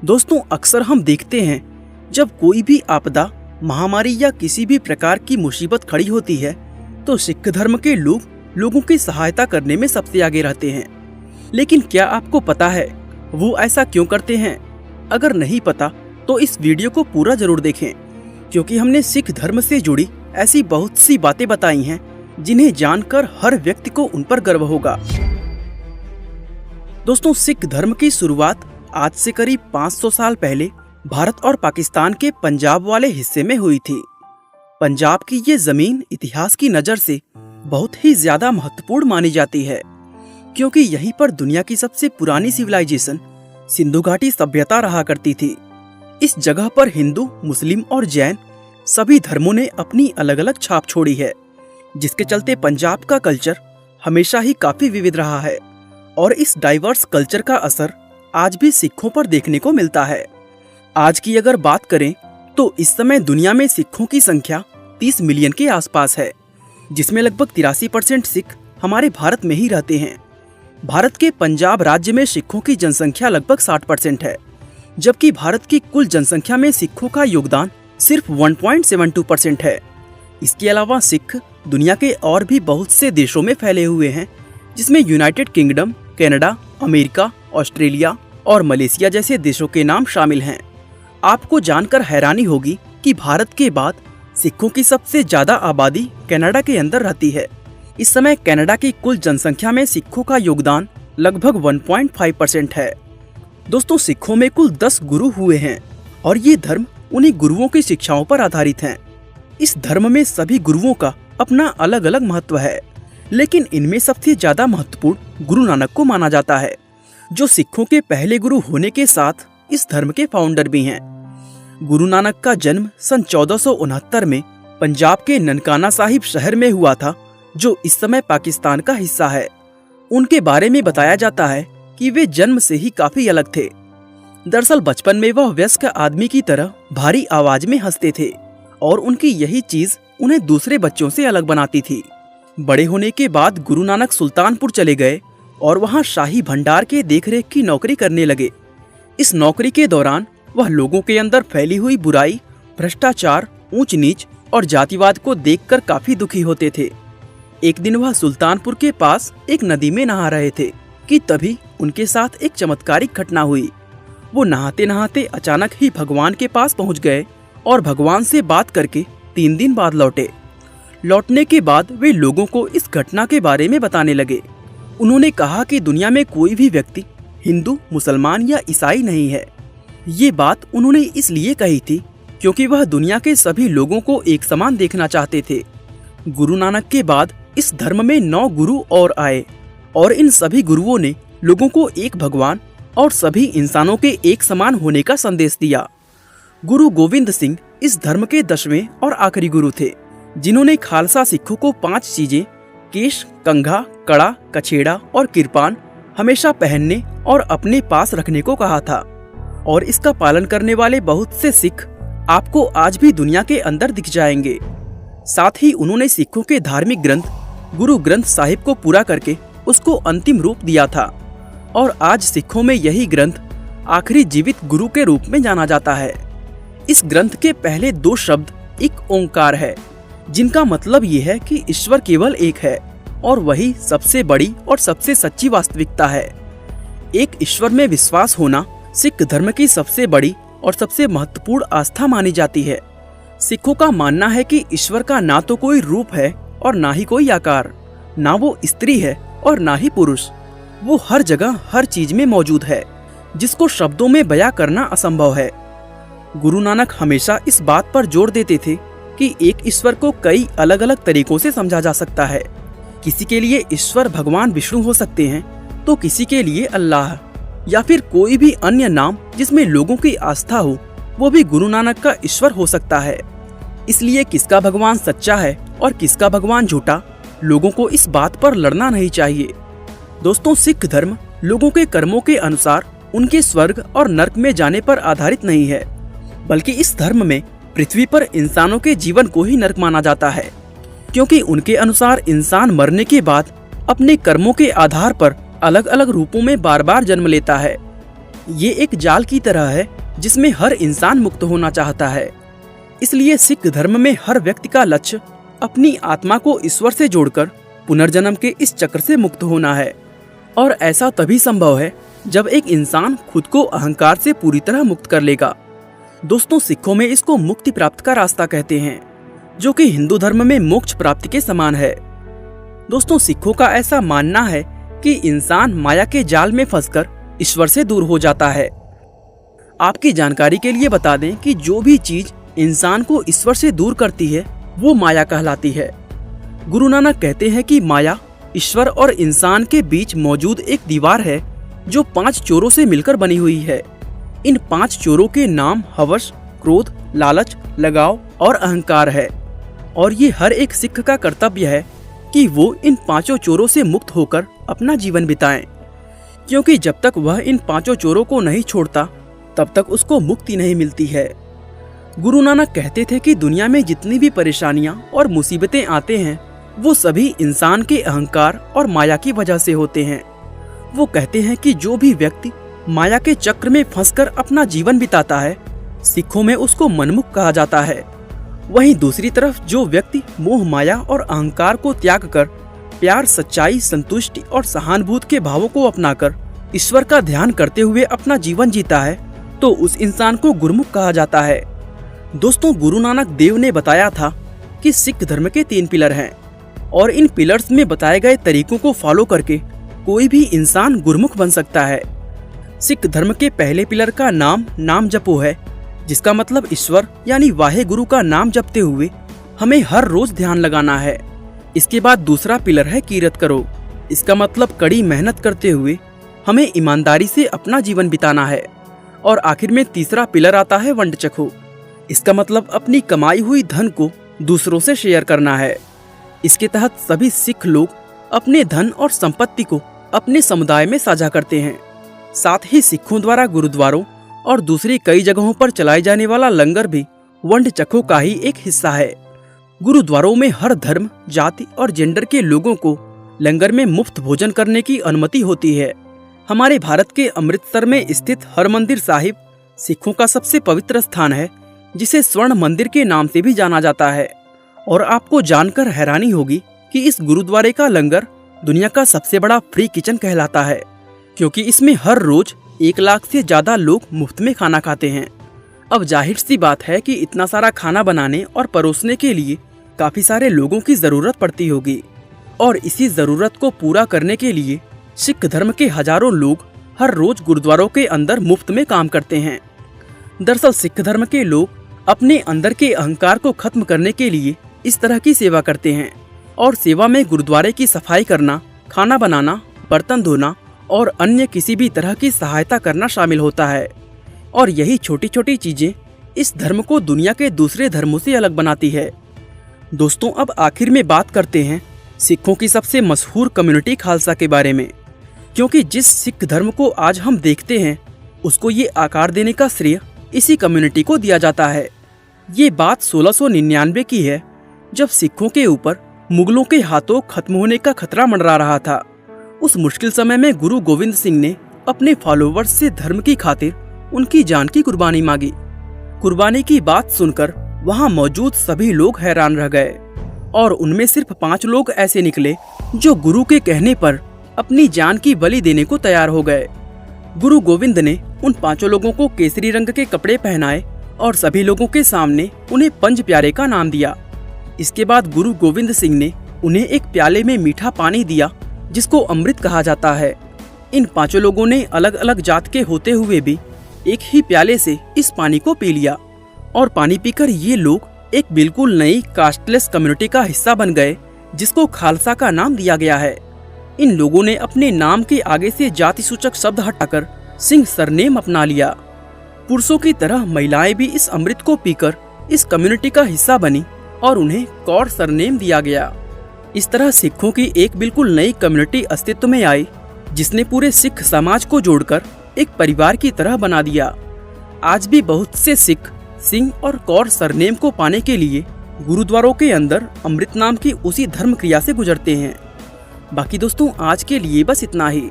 दोस्तों, अक्सर हम देखते हैं जब कोई भी आपदा, महामारी या किसी भी प्रकार की मुसीबत खड़ी होती है तो सिख धर्म के लोग लोगों की सहायता करने में सबसे आगे रहते हैं। लेकिन क्या आपको पता है वो ऐसा क्यों करते हैं? अगर नहीं पता तो इस वीडियो को पूरा जरूर देखें, क्योंकि हमने सिख धर्म से जुड़ी ऐसी बहुत सी बातें बताई हैं जिन्हें जानकर हर व्यक्ति को उन पर गर्व होगा। दोस्तों, सिख धर्म की शुरुआत आज से करीब 500 साल पहले भारत और पाकिस्तान के पंजाब वाले हिस्से में हुई थी। पंजाब की ये जमीन इतिहास की नज़र से बहुत ही ज्यादा महत्वपूर्ण मानी जाती है, क्योंकि यहीं पर दुनिया की सबसे पुरानी सिविलाइजेशन सिंधु घाटी सभ्यता रहा करती थी। इस जगह पर हिंदू, मुस्लिम और जैन सभी धर्मों ने अपनी अलग अलग छाप छोड़ी है, जिसके चलते पंजाब का कल्चर हमेशा ही काफी विविध रहा है और इस डाइवर्स कल्चर का असर आज भी सिखों पर देखने को मिलता है। आज की अगर बात करें तो इस समय दुनिया में सिखों की संख्या 30 मिलियन के आसपास है, जिसमें लगभग 83% सिख हमारे भारत में ही रहते हैं। भारत के पंजाब राज्य में सिखों की जनसंख्या लगभग 60% है, जबकि भारत की कुल जनसंख्या में सिखों का योगदान सिर्फ 1.72% है। इसके अलावा सिख दुनिया के और भी बहुत से देशों में फैले हुए हैं, जिसमें United kingdom, Canada, America, Australia और मलेशिया जैसे देशों के नाम शामिल हैं। आपको जानकर हैरानी होगी कि भारत के बाद सिखों की सबसे ज्यादा आबादी कनाडा के अंदर रहती है। इस समय कनाडा की कुल जनसंख्या में सिखों का योगदान लगभग 1.5% है। दोस्तों, सिखों में कुल 10 गुरु हुए हैं और ये धर्म उन्हीं गुरुओं की शिक्षाओं पर आधारित है। इस धर्म में सभी गुरुओं का अपना अलग अलग महत्व है, लेकिन इनमें सबसे ज्यादा महत्वपूर्ण गुरु नानक को माना जाता है, जो सिखों के पहले गुरु होने के साथ इस धर्म के फाउंडर भी हैं। गुरु नानक का जन्म सन 1469 में पंजाब के ननकाना साहिब शहर में हुआ था, जो इस समय पाकिस्तान का हिस्सा है। उनके बारे में बताया जाता है कि वे जन्म से ही काफी अलग थे। दरअसल बचपन में वह वयस्क आदमी की तरह भारी आवाज में हंसते थे और उनकी यही चीज उन्हें दूसरे बच्चों से अलग बनाती थी। बड़े होने के बाद गुरु नानक सुल्तानपुर चले गए और वहां शाही भंडार के देखरेख की नौकरी करने लगे। इस नौकरी के दौरान वह लोगों के अंदर फैली हुई बुराई, भ्रष्टाचार, ऊंच नीच और जातिवाद को देखकर काफी दुखी होते थे। एक दिन वह सुल्तानपुर के पास एक नदी में नहा रहे थे कि तभी उनके साथ एक चमत्कारिक घटना हुई। वो नहाते नहाते अचानक ही भगवान के पास पहुंच गए और भगवान से बात करके 3 दिन बाद लौटे। लौटने के बाद वे लोगों को इस घटना के बारे में बताने लगे। उन्होंने कहा कि दुनिया में कोई भी व्यक्ति हिंदू, मुसलमान या ईसाई नहीं है। ये बात उन्होंने इसलिए कही थी क्योंकि वह दुनिया के सभी लोगों को एक समान देखना चाहते थे। गुरु नानक के बाद इस धर्म में 9 गुरु और आए और इन सभी गुरुओं ने लोगों को एक भगवान और सभी इंसानों के एक समान होने का संदेश दिया। गुरु गोविंद सिंह इस धर्म के 10वें और आखिरी गुरु थे, जिन्होंने खालसा सिखों को 5 चीजें केश, कंघा, कड़ा, कछेड़ा और किरपान हमेशा पहनने और अपने पास रखने को कहा था, और इसका पालन करने वाले बहुत से सिख आपको आज भी दुनिया के अंदर दिख जाएंगे। साथ ही उन्होंने सिखों के धार्मिक ग्रंथ गुरु ग्रंथ साहिब को पूरा करके उसको अंतिम रूप दिया था, और आज सिखों में यही ग्रंथ आखिरी जीवित गुरु के रूप में जाना जाता है। इस ग्रंथ के पहले 2 शब्द एक ओंकार है, जिनका मतलब ये है कि ईश्वर केवल एक है और वही सबसे बड़ी और सबसे सच्ची वास्तविकता है। एक ईश्वर में विश्वास होना सिख धर्म की सबसे बड़ी और सबसे महत्वपूर्ण आस्था मानी जाती है। सिखों का मानना है कि ईश्वर का ना तो कोई रूप है और ना ही कोई आकार, ना वो स्त्री है और ना ही पुरुष। वो हर जगह हर चीज में मौजूद है, जिसको शब्दों में बयां करना असंभव है। गुरु नानक हमेशा इस बात पर जोर देते थे कि एक ईश्वर को कई अलग अलग तरीकों से समझा जा सकता है। किसी के लिए ईश्वर भगवान विष्णु हो सकते हैं, तो किसी के लिए अल्लाह या फिर कोई भी अन्य नाम जिसमें लोगों की आस्था हो, वो भी गुरु नानक का ईश्वर हो सकता है। इसलिए किसका भगवान सच्चा है और किसका भगवान झूठा, लोगों को इस बात पर लड़ना नहीं चाहिए। दोस्तों, सिख धर्म लोगों के कर्मों के अनुसार उनके स्वर्ग और नर्क में जाने पर आधारित नहीं है, बल्कि इस धर्म में पृथ्वी पर इंसानों के जीवन को ही नर्क माना जाता है, क्योंकि उनके अनुसार इंसान मरने के बाद अपने कर्मों के आधार पर अलग अलग रूपों में बार बार जन्म लेता है। ये एक जाल की तरह है जिसमें हर इंसान मुक्त होना चाहता है। इसलिए सिख धर्म में हर व्यक्ति का लक्ष्य अपनी आत्मा को ईश्वर से जोड़कर पुनर्जन्म के इस चक्र से मुक्त होना है। और ऐसा तभी संभव है जब एक इंसान खुद को अहंकार से पूरी तरह मुक्त कर लेगा। दोस्तों, सिखों में इसको मुक्ति प्राप्त का रास्ता कहते हैं, जो कि हिंदू धर्म में मोक्ष प्राप्ति के समान है। दोस्तों, सिखों का ऐसा मानना है कि इंसान माया के जाल में फंसकर ईश्वर से दूर हो जाता है। आपकी जानकारी के लिए बता दें कि जो भी चीज इंसान को ईश्वर से दूर करती है वो माया कहलाती है। गुरु नानक कहते हैं कि माया ईश्वर और इंसान के बीच मौजूद एक दीवार है जो 5 चोरों से मिलकर बनी हुई है। इन 5 चोरों के नाम हवस, क्रोध, लालच, लगाव और अहंकार है। और ये हर एक सिख का कर्तव्य है कि वो इन 5 चोरों से मुक्त होकर अपना जीवन बिताएं, क्योंकि जब तक वह इन 5 चोरों को नहीं छोड़ता तब तक उसको मुक्ति नहीं मिलती है। गुरु नानक कहते थे कि दुनिया में जितनी भी परेशानियां और मुसीबतें आते हैं वो सभी इंसान के अहंकार और माया की वजह से होते हैं। वो कहते हैं कि जो भी व्यक्ति माया के चक्र में फंसकर अपना जीवन बिताता है, सिखों में उसको मनमुख कहा जाता है। वहीं दूसरी तरफ जो व्यक्ति मोह, माया और अहंकार को त्याग कर प्यार, सच्चाई, संतुष्टि और सहानुभूति के भावों को अपनाकर ईश्वर का ध्यान करते हुए अपना जीवन जीता है, तो उस इंसान को गुरमुख कहा जाता है। दोस्तों, गुरु नानक देव ने बताया था कि सिख धर्म के 3 पिलर हैं और इन पिलर्स में बताए गए तरीकों को फॉलो करके कोई भी इंसान गुरमुख बन सकता है। सिख धर्म के पहले पिलर का नाम जपो है, जिसका मतलब ईश्वर यानी वाहे गुरु का नाम जपते हुए हमें हर रोज ध्यान लगाना है। इसके बाद दूसरा पिलर है कीरत करो। इसका मतलब कड़ी मेहनत करते हुए हमें ईमानदारी से अपना जीवन बिताना है। और आखिर में तीसरा पिलर आता है वंड चखो। इसका मतलब अपनी कमाई हुई धन को दूसरों से शेयर करना है। इसके तहत सभी सिख लोग अपने धन और संपत्ति को अपने समुदाय में साझा करते हैं। साथ ही सिखों द्वारा गुरुद्वारों और दूसरी कई जगहों पर चलाए जाने वाला लंगर भी वंड चखो का ही एक हिस्सा है। गुरुद्वारों में हर धर्म, जाति और जेंडर के लोगों को लंगर में मुफ्त भोजन करने की अनुमति होती है। हमारे भारत के अमृतसर में स्थित हरमंदिर साहिब सिखों का सबसे पवित्र स्थान है, जिसे स्वर्ण मंदिर के नाम से भी जाना जाता है। और आपको जानकर हैरानी होगी कि इस गुरुद्वारे का लंगर दुनिया का सबसे बड़ा फ्री किचन कहलाता है, क्योंकि इसमें हर रोज 1 लाख से ज्यादा लोग मुफ्त में खाना खाते हैं। अब जाहिर सी बात है कि इतना सारा खाना बनाने और परोसने के लिए काफी सारे लोगों की जरूरत पड़ती होगी, और इसी जरूरत को पूरा करने के लिए सिख धर्म के हजारों लोग हर रोज गुरुद्वारों के अंदर मुफ्त में काम करते हैं। दरअसल सिख धर्म के लोग अपने अंदर के अहंकार को खत्म करने के लिए इस तरह की सेवा करते हैं, और सेवा में गुरुद्वारे की सफाई करना, खाना बनाना, बर्तन धोना और अन्य किसी भी तरह की सहायता करना शामिल होता है। और यही छोटी छोटी चीजें इस धर्म को दुनिया के दूसरे धर्मों से अलग बनाती है। दोस्तों, अब आखिर में बात करते हैं सिखों की सबसे मशहूर कम्युनिटी खालसा के बारे में, क्योंकि जिस सिख धर्म को आज हम देखते हैं उसको ये आकार देने का श्रेय इसी कम्युनिटी को दिया जाता है। ये बात 1699 की है, जब सिखों के ऊपर मुगलों के हाथों खत्म होने का खतरा मंडरा रहा था। उस मुश्किल समय में गुरु गोविंद सिंह ने अपने फॉलोवर्स से धर्म की खातिर उनकी जान की कुर्बानी मांगी। कुर्बानी की बात सुनकर वहां मौजूद सभी लोग हैरान रह गए, और उनमें सिर्फ 5 लोग ऐसे निकले जो गुरु के कहने पर अपनी जान की बलि देने को तैयार हो गए। गुरु गोविंद ने उन 5 लोगों को केसरी रंग के कपड़े पहनाए और सभी लोगों के सामने उन्हें पंज प्यारे का नाम दिया। इसके बाद गुरु गोविंद सिंह ने उन्हें एक प्याले में मीठा पानी दिया, जिसको अमृत कहा जाता है। इन 5 लोगों ने अलग अलग जात के होते हुए भी एक ही प्याले से इस पानी को पी लिया, और पानी पीकर ये लोग एक बिल्कुल नई कास्टलेस कम्युनिटी का हिस्सा बन गए, जिसको खालसा का नाम दिया गया है। इन लोगों ने अपने नाम के आगे से जाति सूचक शब्द हटाकर सिंह सरनेम अपना लिया। पुरुषों की तरह महिलाएं भी इस अमृत को पीकर इस कम्युनिटी का हिस्सा बनी और उन्हें कौर सरनेम दिया गया। इस तरह सिखों की एक बिल्कुल नई कम्युनिटी अस्तित्व में आई, जिसने पूरे सिख समाज को जोड़कर एक परिवार की तरह बना दिया। आज भी बहुत से सिख सिंह और कौर सरनेम को पाने के लिए गुरुद्वारों के अंदर अमृत नाम की उसी धर्म क्रिया से गुजरते हैं। बाकी दोस्तों, आज के लिए बस इतना ही।